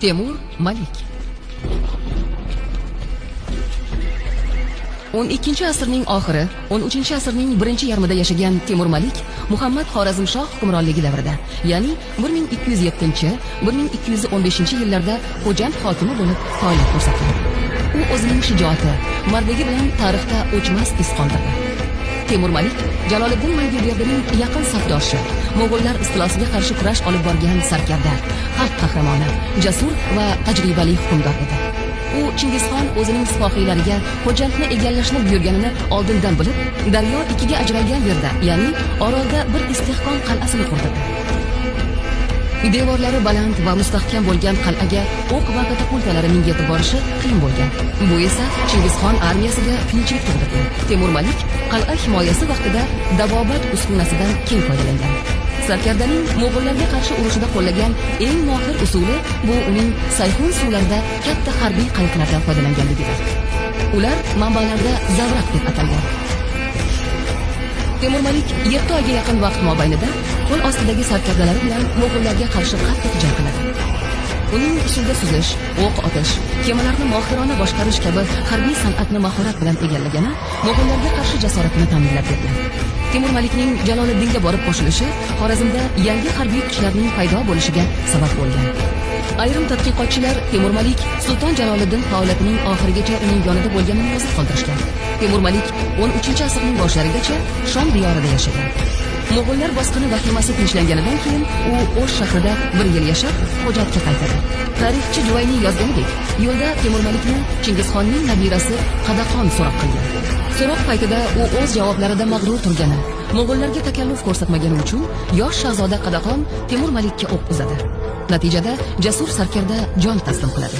Temur Malik 12-asrning oxiri, 13-asrning birinchi yarmida yashagan Temur Malik Muhammad Xorazmshoh hukmronligi davrida, ya'ni 1207-1215 yillarda Xo'jand hokimi bo'lib faoliyat ko'rsatgan. U o'zining shijoati, mardligi bilan tarixda o'chmas iz qoldirdi. Temur Malik Jaloliddin Manguberdining yaqin safdoshi, Mo'g'ullar istilosiga qarshi kurash olib borgan sarkarda, xalq qahramoni, jasur va tajribali hukmdor edi. U Chingizxon o'zining sipohiylariga Xo'jandni egallashni buyurganini oldindan bilib, daryo ikkiga ajralgan yerda, ya'ni Orolda bir istehkom qal'asini qurdi. Devorlari baland va mustahkam bo'lgan qal'aga o'q va katapultalarining yetib borishi qiyin bo'lgan. Bu esa Chingizxon armiyasiga qiyinchilik tug'dirdi. Temur Malik qal'a himoyasi vaqtida Dabobat uskunasidan keng foydalangan. Sarkardaning Mo'g'ullarga qarshi urushida qo'llagan eng mohir usuli bu uning Sayxun suvlarida katta harbiy qayiqlardan foydalanganligidir. Ular manbalarda Zavrak deb atalgan. Temur Malik 7 oyga yaqin vaqt mobaynida qo'l ostidagi sarkardalari bilan Mo'g'ullarga qarshi qattiq jang qiladi. Uning suvda suzish, o'q otish, kemalarni mohirona boshqarish kabi harbiy san'atni mahorat bilan egallagani Mo'g'ullarga qarshi jasoratini ta'minlab berdi. Temur Malikning Jaloliddinga borib qo'shilishi Xorazmda yangi harbiy kuchlarning paydo bo'lishiga sabab bo'lgan. Ayrim tadqiqotchilar Temur Malik Sulton Jaloliddin faoliyatining oxirigacha uning yonida bo'lganini yozib qoldirishgan. Temur Malik 13-asrning boshlarigacha Shom diyorida yashagan. Mo'g'ullar bosqini vahimasi tinchlanganidan keyin u O'sh shahrida bir yil yashab, Xo'jandga qaytadi. Tarixchi Juvayniy yozganidek, yo'lda Temur Malikni Chingizxonning nabirasi Qadaqon so'roq qilgan. So'roq paytida u o'z javoblarida mag'rur turgani, Mo'g'ullarga takalluf ko'rsatmagani uchun yosh shahzoda Qadaqon Temur Malikka o'q uzadi. Natijada jasur sarkarda jon taslim qiladi.